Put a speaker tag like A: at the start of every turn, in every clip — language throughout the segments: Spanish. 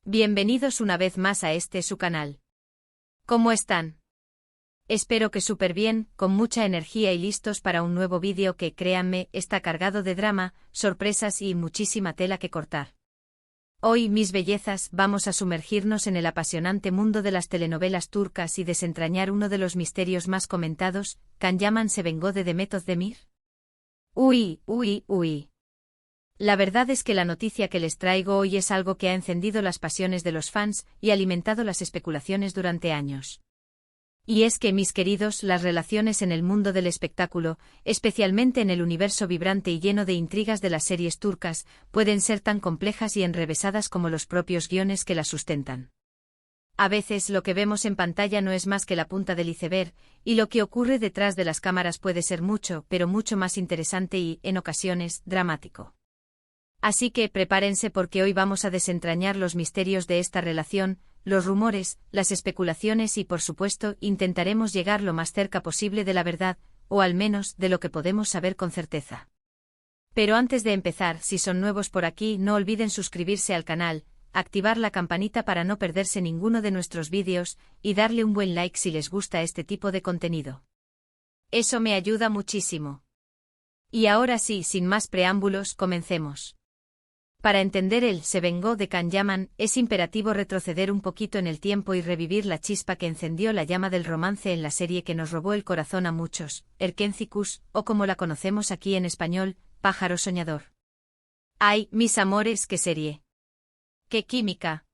A: Bienvenidos una vez más a su canal. ¿Cómo están? Espero que súper bien, con mucha energía y listos para un nuevo vídeo que, créanme, está cargado de drama, sorpresas y muchísima tela que cortar. Hoy, mis bellezas, vamos a sumergirnos en el apasionante mundo de las telenovelas turcas y desentrañar uno de los misterios más comentados. ¿Can Yaman se vengó de Demet Özdemir? Uy. La verdad es que la noticia que les traigo hoy es algo que ha encendido las pasiones de los fans y alimentado las especulaciones durante años. Y es que, mis queridos, las relaciones en el mundo del espectáculo, especialmente en el universo vibrante y lleno de intrigas de las series turcas, pueden ser tan complejas y enrevesadas como los propios guiones que las sustentan. A veces lo que vemos en pantalla no es más que la punta del iceberg, y lo que ocurre detrás de las cámaras puede ser mucho, pero mucho más interesante y, en ocasiones, dramático. Así que prepárense porque hoy vamos a desentrañar los misterios de esta relación, los rumores, las especulaciones y por supuesto intentaremos llegar lo más cerca posible de la verdad, o al menos de lo que podemos saber con certeza. Pero antes de empezar, si son nuevos por aquí, no olviden suscribirse al canal, activar la campanita para no perderse ninguno de nuestros vídeos, y darle un buen like si les gusta este tipo de contenido. Eso me ayuda muchísimo. Y ahora sí, sin más preámbulos, comencemos. Para entender el se vengó de Can Yaman, es imperativo retroceder un poquito en el tiempo y revivir la chispa que encendió la llama del romance en la serie que nos robó el corazón a muchos, Erkenci, o como la conocemos aquí en español, Pájaro Soñador. ¡Ay, mis amores, qué serie! ¡Qué química!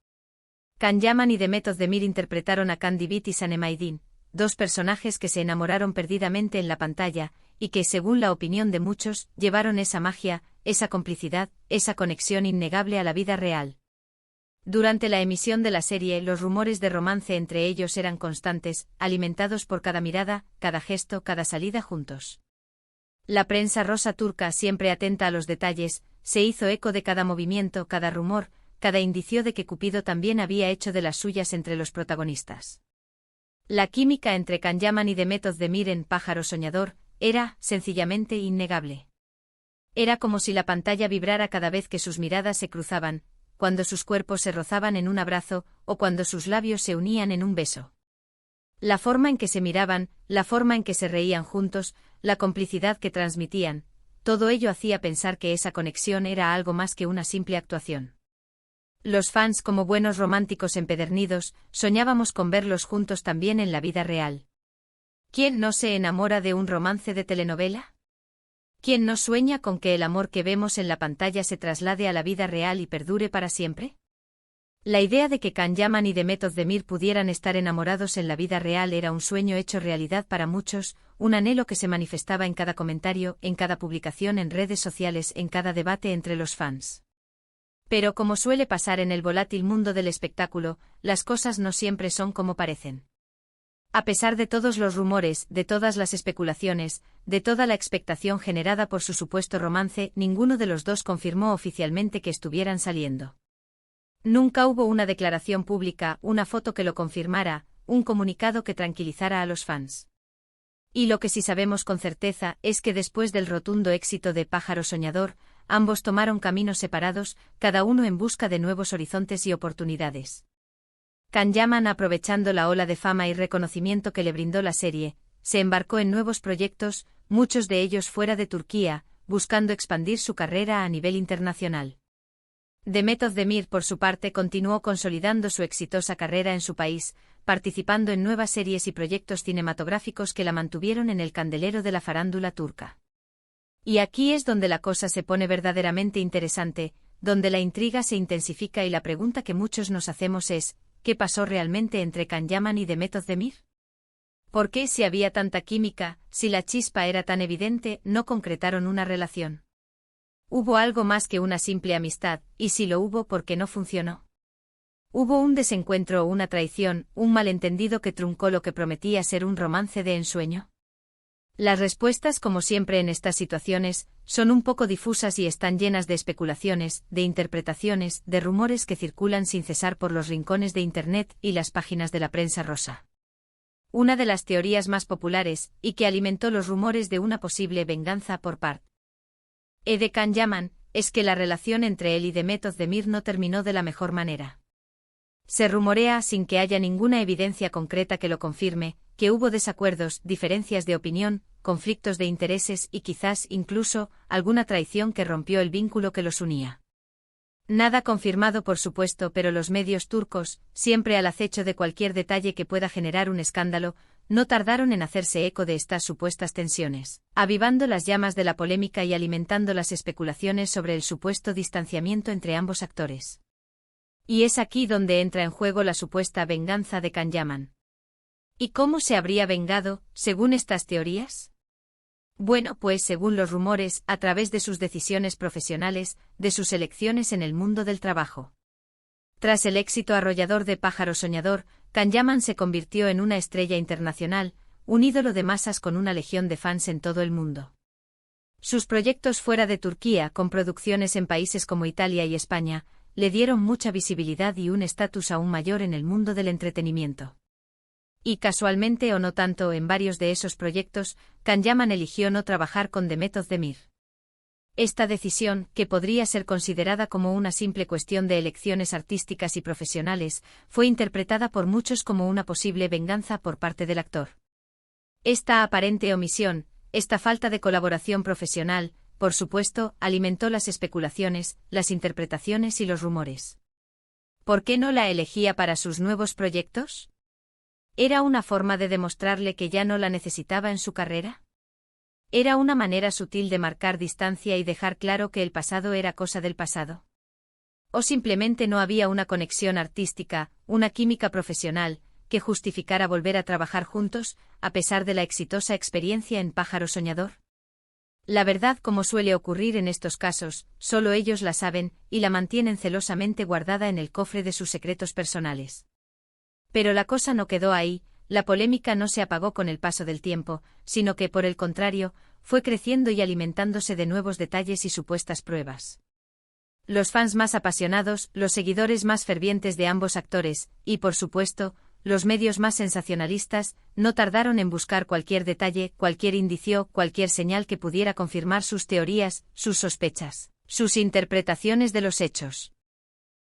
A: Can Yaman y Demet Özdemir interpretaron a Can Divit y Sanem Aydin, dos personajes que se enamoraron perdidamente en la pantalla, y que, según la opinión de muchos, llevaron esa magia, esa complicidad, esa conexión innegable a la vida real. Durante la emisión de la serie, los rumores de romance entre ellos eran constantes, alimentados por cada mirada, cada gesto, cada salida juntos. La prensa rosa turca, siempre atenta a los detalles, se hizo eco de cada movimiento, cada rumor, cada indicio de que Cupido también había hecho de las suyas entre los protagonistas. La química entre Can Yaman y Demet Özdemir en Pájaro Soñador era, sencillamente, innegable. Era como si la pantalla vibrara cada vez que sus miradas se cruzaban, cuando sus cuerpos se rozaban en un abrazo, o cuando sus labios se unían en un beso. La forma en que se miraban, la forma en que se reían juntos, la complicidad que transmitían, todo ello hacía pensar que esa conexión era algo más que una simple actuación. Los fans, como buenos románticos empedernidos, soñábamos con verlos juntos también en la vida real. ¿Quién no se enamora de un romance de telenovela? ¿Quién no sueña con que el amor que vemos en la pantalla se traslade a la vida real y perdure para siempre? La idea de que Can Yaman y Demet Özdemir pudieran estar enamorados en la vida real era un sueño hecho realidad para muchos, un anhelo que se manifestaba en cada comentario, en cada publicación en redes sociales, en cada debate entre los fans. Pero como suele pasar en el volátil mundo del espectáculo, las cosas no siempre son como parecen. A pesar de todos los rumores, de todas las especulaciones, de toda la expectación generada por su supuesto romance, ninguno de los dos confirmó oficialmente que estuvieran saliendo. Nunca hubo una declaración pública, una foto que lo confirmara, un comunicado que tranquilizara a los fans. Y lo que sí sabemos con certeza es que después del rotundo éxito de Pájaro Soñador, ambos tomaron caminos separados, cada uno en busca de nuevos horizontes y oportunidades. Can Yaman, aprovechando la ola de fama y reconocimiento que le brindó la serie, se embarcó en nuevos proyectos, muchos de ellos fuera de Turquía, buscando expandir su carrera a nivel internacional. Demet Özdemir, por su parte, continuó consolidando su exitosa carrera en su país, participando en nuevas series y proyectos cinematográficos que la mantuvieron en el candelero de la farándula turca. Y aquí es donde la cosa se pone verdaderamente interesante, donde la intriga se intensifica y la pregunta que muchos nos hacemos es: ¿qué pasó realmente entre Can Yaman y Demet Özdemir? ¿Por qué, si había tanta química, si la chispa era tan evidente, no concretaron una relación? ¿Hubo algo más que una simple amistad, y si lo hubo, por qué no funcionó? ¿Hubo un desencuentro o una traición, un malentendido que truncó lo que prometía ser un romance de ensueño? Las respuestas, como siempre en estas situaciones, son un poco difusas y están llenas de especulaciones, de interpretaciones, de rumores que circulan sin cesar por los rincones de Internet y las páginas de la prensa rosa. Una de las teorías más populares, y que alimentó los rumores de una posible venganza por parte de Can Yaman, es que la relación entre él y Demet Özdemir no terminó de la mejor manera. Se rumorea, sin que haya ninguna evidencia concreta que lo confirme, que hubo desacuerdos, diferencias de opinión, conflictos de intereses y quizás, incluso, alguna traición que rompió el vínculo que los unía. Nada confirmado por supuesto, pero los medios turcos, siempre al acecho de cualquier detalle que pueda generar un escándalo, no tardaron en hacerse eco de estas supuestas tensiones, avivando las llamas de la polémica y alimentando las especulaciones sobre el supuesto distanciamiento entre ambos actores. Y es aquí donde entra en juego la supuesta venganza de Can Yaman. ¿Y cómo se habría vengado, según estas teorías? Bueno, pues según los rumores, a través de sus decisiones profesionales, de sus elecciones en el mundo del trabajo. Tras el éxito arrollador de Pájaro Soñador, Can Yaman se convirtió en una estrella internacional, un ídolo de masas con una legión de fans en todo el mundo. Sus proyectos fuera de Turquía, con producciones en países como Italia y España, le dieron mucha visibilidad y un estatus aún mayor en el mundo del entretenimiento. Y casualmente o no tanto, en varios de esos proyectos, Can Yaman eligió no trabajar con Demet Özdemir. Esta decisión, que podría ser considerada como una simple cuestión de elecciones artísticas y profesionales, fue interpretada por muchos como una posible venganza por parte del actor. Esta aparente omisión, esta falta de colaboración profesional, por supuesto, alimentó las especulaciones, las interpretaciones y los rumores. ¿Por qué no la elegía para sus nuevos proyectos? ¿Era una forma de demostrarle que ya no la necesitaba en su carrera? ¿Era una manera sutil de marcar distancia y dejar claro que el pasado era cosa del pasado? ¿O simplemente no había una conexión artística, una química profesional, que justificara volver a trabajar juntos, a pesar de la exitosa experiencia en Pájaro Soñador? La verdad, como suele ocurrir en estos casos, solo ellos la saben, y la mantienen celosamente guardada en el cofre de sus secretos personales. Pero la cosa no quedó ahí, la polémica no se apagó con el paso del tiempo, sino que, por el contrario, fue creciendo y alimentándose de nuevos detalles y supuestas pruebas. Los fans más apasionados, los seguidores más fervientes de ambos actores, y por supuesto, los medios más sensacionalistas, no tardaron en buscar cualquier detalle, cualquier indicio, cualquier señal que pudiera confirmar sus teorías, sus sospechas, sus interpretaciones de los hechos.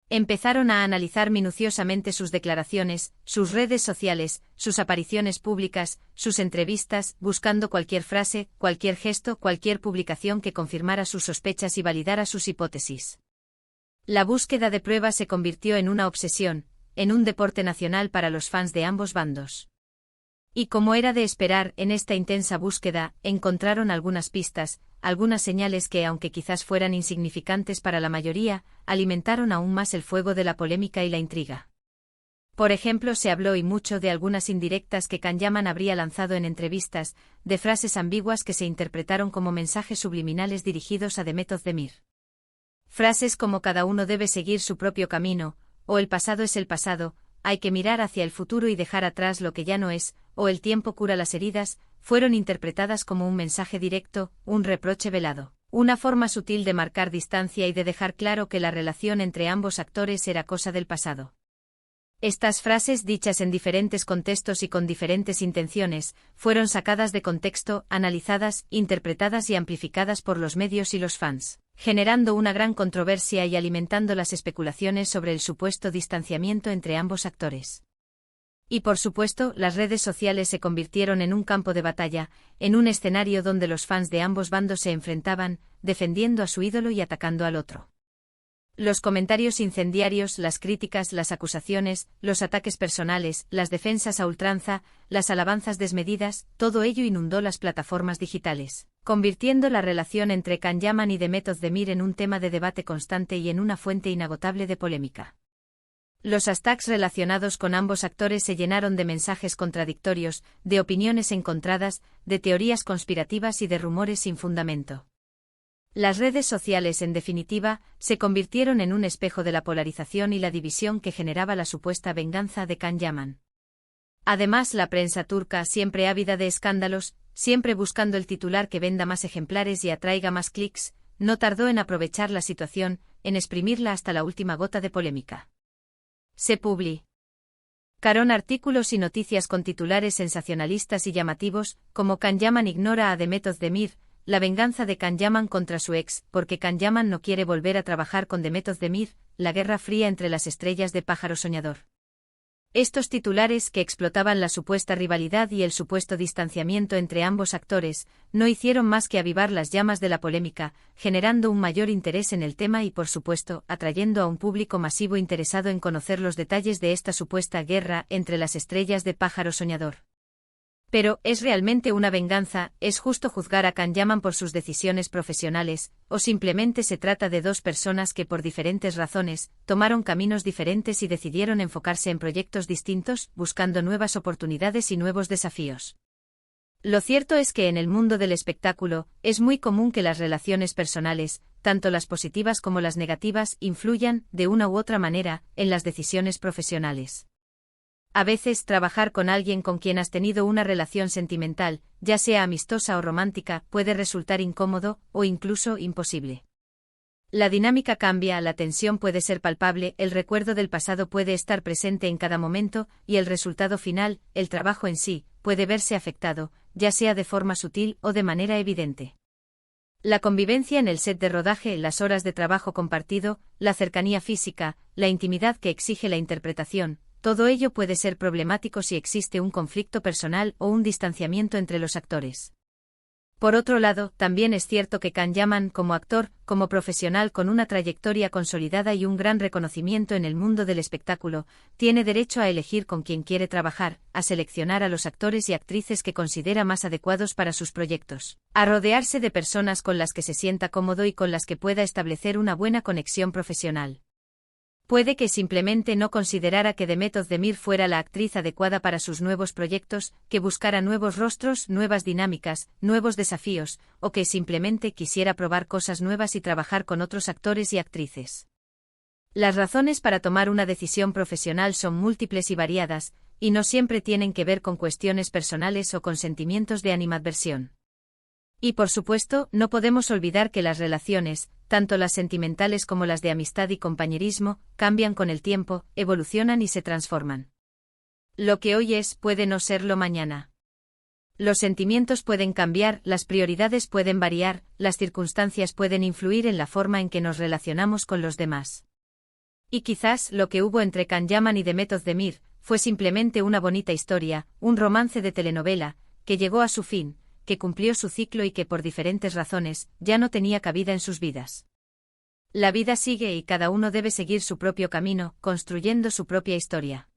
A: Empezaron a analizar minuciosamente sus declaraciones, sus redes sociales, sus apariciones públicas, sus entrevistas, buscando cualquier frase, cualquier gesto, cualquier publicación que confirmara sus sospechas y validara sus hipótesis. La búsqueda de pruebas se convirtió en una obsesión, en un deporte nacional para los fans de ambos bandos. Y como era de esperar, en esta intensa búsqueda, encontraron algunas pistas, algunas señales que, aunque quizás fueran insignificantes para la mayoría, alimentaron aún más el fuego de la polémica y la intriga. Por ejemplo, se habló y mucho de algunas indirectas que Can Yaman habría lanzado en entrevistas, de frases ambiguas que se interpretaron como mensajes subliminales dirigidos a Demet Özdemir. Frases como cada uno debe seguir su propio camino, o el pasado es el pasado, hay que mirar hacia el futuro y dejar atrás lo que ya no es, o el tiempo cura las heridas, fueron interpretadas como un mensaje directo, un reproche velado, una forma sutil de marcar distancia y de dejar claro que la relación entre ambos actores era cosa del pasado. Estas frases, dichas en diferentes contextos y con diferentes intenciones, fueron sacadas de contexto, analizadas, interpretadas y amplificadas por los medios y los fans, generando una gran controversia y alimentando las especulaciones sobre el supuesto distanciamiento entre ambos actores. Y por supuesto, las redes sociales se convirtieron en un campo de batalla, en un escenario donde los fans de ambos bandos se enfrentaban, defendiendo a su ídolo y atacando al otro. Los comentarios incendiarios, las críticas, las acusaciones, los ataques personales, las defensas a ultranza, las alabanzas desmedidas, todo ello inundó las plataformas digitales, convirtiendo la relación entre Can Yaman y Demet Özdemir en un tema de debate constante y en una fuente inagotable de polémica. Los hashtags relacionados con ambos actores se llenaron de mensajes contradictorios, de opiniones encontradas, de teorías conspirativas y de rumores sin fundamento. Las redes sociales, en definitiva, se convirtieron en un espejo de la polarización y la división que generaba la supuesta venganza de Can Yaman. Además, la prensa turca, siempre ávida de escándalos, siempre buscando el titular que venda más ejemplares y atraiga más clics, no tardó en aprovechar la situación, en exprimirla hasta la última gota de polémica. Se publicaron artículos y noticias con titulares sensacionalistas y llamativos, como Can Yaman ignora a Demet Özdemir, la venganza de Can Yaman contra su ex, porque Can Yaman no quiere volver a trabajar con Demet Özdemir, la Guerra Fría entre las estrellas de Pájaro Soñador. Estos titulares, que explotaban la supuesta rivalidad y el supuesto distanciamiento entre ambos actores, no hicieron más que avivar las llamas de la polémica, generando un mayor interés en el tema y, por supuesto, atrayendo a un público masivo interesado en conocer los detalles de esta supuesta guerra entre las estrellas de Pájaro Soñador. Pero, ¿es realmente una venganza? ¿Es justo juzgar a Can Yaman por sus decisiones profesionales, o simplemente se trata de dos personas que por diferentes razones, tomaron caminos diferentes y decidieron enfocarse en proyectos distintos, buscando nuevas oportunidades y nuevos desafíos? Lo cierto es que en el mundo del espectáculo, es muy común que las relaciones personales, tanto las positivas como las negativas, influyan, de una u otra manera, en las decisiones profesionales. A veces, trabajar con alguien con quien has tenido una relación sentimental, ya sea amistosa o romántica, puede resultar incómodo, o incluso imposible. La dinámica cambia, la tensión puede ser palpable, el recuerdo del pasado puede estar presente en cada momento, y el resultado final, el trabajo en sí, puede verse afectado, ya sea de forma sutil o de manera evidente. La convivencia en el set de rodaje, las horas de trabajo compartido, la cercanía física, la intimidad que exige la interpretación, todo ello puede ser problemático si existe un conflicto personal o un distanciamiento entre los actores. Por otro lado, también es cierto que Can Yaman, como actor, como profesional con una trayectoria consolidada y un gran reconocimiento en el mundo del espectáculo, tiene derecho a elegir con quién quiere trabajar, a seleccionar a los actores y actrices que considera más adecuados para sus proyectos, a rodearse de personas con las que se sienta cómodo y con las que pueda establecer una buena conexión profesional. Puede que simplemente no considerara que Demet Özdemir fuera la actriz adecuada para sus nuevos proyectos, que buscara nuevos rostros, nuevas dinámicas, nuevos desafíos, o que simplemente quisiera probar cosas nuevas y trabajar con otros actores y actrices. Las razones para tomar una decisión profesional son múltiples y variadas, y no siempre tienen que ver con cuestiones personales o con sentimientos de animadversión. Y por supuesto, no podemos olvidar que las relaciones, tanto las sentimentales como las de amistad y compañerismo, cambian con el tiempo, evolucionan y se transforman. Lo que hoy es, puede no serlo mañana. Los sentimientos pueden cambiar, las prioridades pueden variar, las circunstancias pueden influir en la forma en que nos relacionamos con los demás. Y quizás lo que hubo entre Can Yaman y Demet Özdemir fue simplemente una bonita historia, un romance de telenovela, que llegó a su fin, que cumplió su ciclo y que por diferentes razones ya no tenía cabida en sus vidas. La vida sigue y cada uno debe seguir su propio camino, construyendo su propia historia.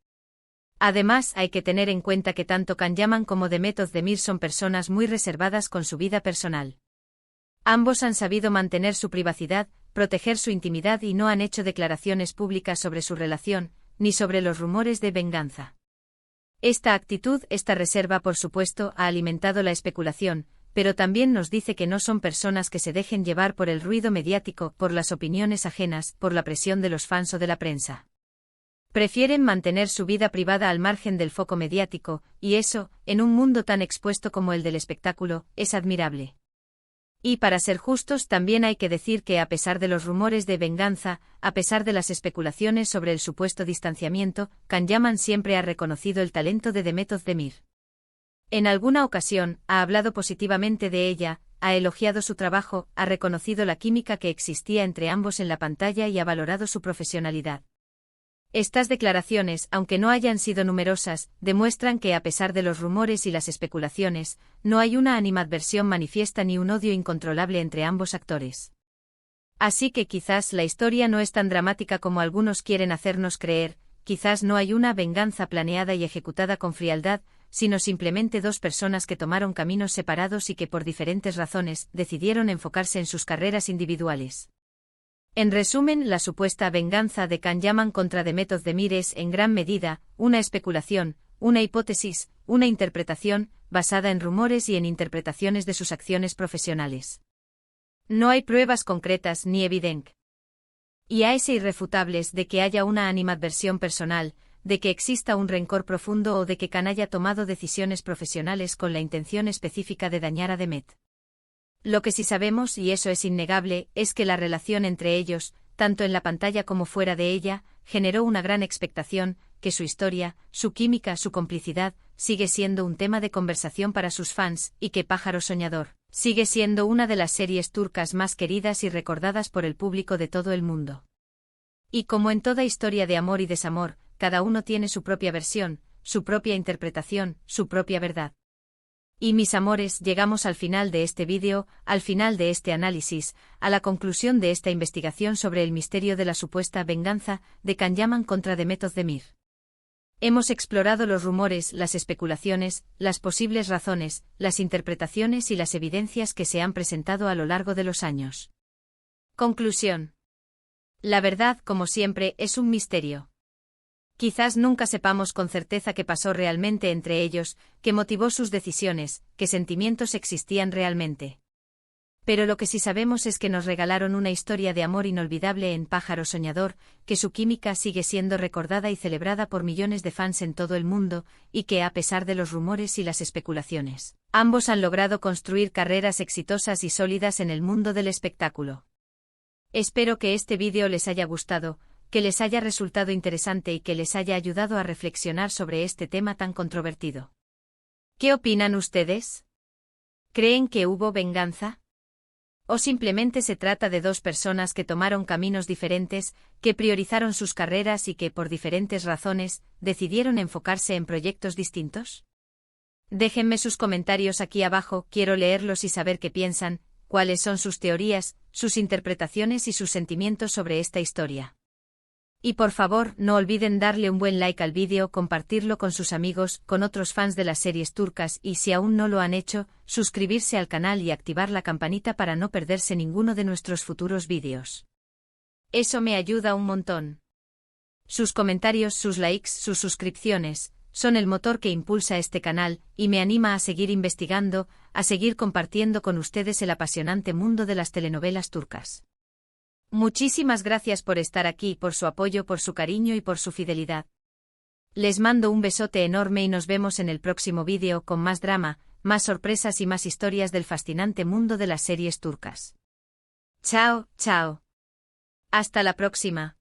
A: Además, hay que tener en cuenta que tanto Can Yaman como Demet Özdemir son personas muy reservadas con su vida personal. Ambos han sabido mantener su privacidad, proteger su intimidad y no han hecho declaraciones públicas sobre su relación, ni sobre los rumores de venganza. Esta actitud, esta reserva por supuesto, ha alimentado la especulación, pero también nos dice que no son personas que se dejen llevar por el ruido mediático, por las opiniones ajenas, por la presión de los fans o de la prensa. Prefieren mantener su vida privada al margen del foco mediático, y eso, en un mundo tan expuesto como el del espectáculo, es admirable. Y para ser justos también hay que decir que a pesar de los rumores de venganza, a pesar de las especulaciones sobre el supuesto distanciamiento, Can Yaman siempre ha reconocido el talento de Demet Özdemir. En alguna ocasión, ha hablado positivamente de ella, ha elogiado su trabajo, ha reconocido la química que existía entre ambos en la pantalla y ha valorado su profesionalidad. Estas declaraciones, aunque no hayan sido numerosas, demuestran que a pesar de los rumores y las especulaciones, no hay una animadversión manifiesta ni un odio incontrolable entre ambos actores. Así que quizás la historia no es tan dramática como algunos quieren hacernos creer, quizás no hay una venganza planeada y ejecutada con frialdad, sino simplemente dos personas que tomaron caminos separados y que por diferentes razones decidieron enfocarse en sus carreras individuales. En resumen, la supuesta venganza de Can Yaman contra Demet Özdemir es, en gran medida, una especulación, una hipótesis, una interpretación, basada en rumores y en interpretaciones de sus acciones profesionales. No hay pruebas concretas ni evidentes irrefutables de que haya una animadversión personal, de que exista un rencor profundo o de que Can haya tomado decisiones profesionales con la intención específica de dañar a Demet. Lo que sí sabemos, y eso es innegable, es que la relación entre ellos, tanto en la pantalla como fuera de ella, generó una gran expectación, que su historia, su química, su complicidad, sigue siendo un tema de conversación para sus fans, y que Pájaro Soñador sigue siendo una de las series turcas más queridas y recordadas por el público de todo el mundo. Y como en toda historia de amor y desamor, cada uno tiene su propia versión, su propia interpretación, su propia verdad. Y mis amores, llegamos al final de este vídeo, al final de este análisis, a la conclusión de esta investigación sobre el misterio de la supuesta venganza de Can Yaman contra Demet Özdemir. Hemos explorado los rumores, las especulaciones, las posibles razones, las interpretaciones y las evidencias que se han presentado a lo largo de los años. Conclusión. La verdad, como siempre, es un misterio. Quizás nunca sepamos con certeza qué pasó realmente entre ellos, qué motivó sus decisiones, qué sentimientos existían realmente. Pero lo que sí sabemos es que nos regalaron una historia de amor inolvidable en Pájaro Soñador, que su química sigue siendo recordada y celebrada por millones de fans en todo el mundo, y que a pesar de los rumores y las especulaciones, ambos han logrado construir carreras exitosas y sólidas en el mundo del espectáculo. Espero que este vídeo les haya gustado, que les haya resultado interesante y que les haya ayudado a reflexionar sobre este tema tan controvertido. ¿Qué opinan ustedes? ¿Creen que hubo venganza? ¿O simplemente se trata de dos personas que tomaron caminos diferentes, que priorizaron sus carreras y que, por diferentes razones, decidieron enfocarse en proyectos distintos? Déjenme sus comentarios aquí abajo, quiero leerlos y saber qué piensan, cuáles son sus teorías, sus interpretaciones y sus sentimientos sobre esta historia. Y por favor, no olviden darle un buen like al vídeo, compartirlo con sus amigos, con otros fans de las series turcas y si aún no lo han hecho, suscribirse al canal y activar la campanita para no perderse ninguno de nuestros futuros vídeos. Eso me ayuda un montón. Sus comentarios, sus likes, sus suscripciones, son el motor que impulsa este canal y me anima a seguir investigando, a seguir compartiendo con ustedes el apasionante mundo de las telenovelas turcas. Muchísimas gracias por estar aquí, por su apoyo, por su cariño y por su fidelidad. Les mando un besote enorme y nos vemos en el próximo vídeo con más drama, más sorpresas y más historias del fascinante mundo de las series turcas. Chao, chao. Hasta la próxima.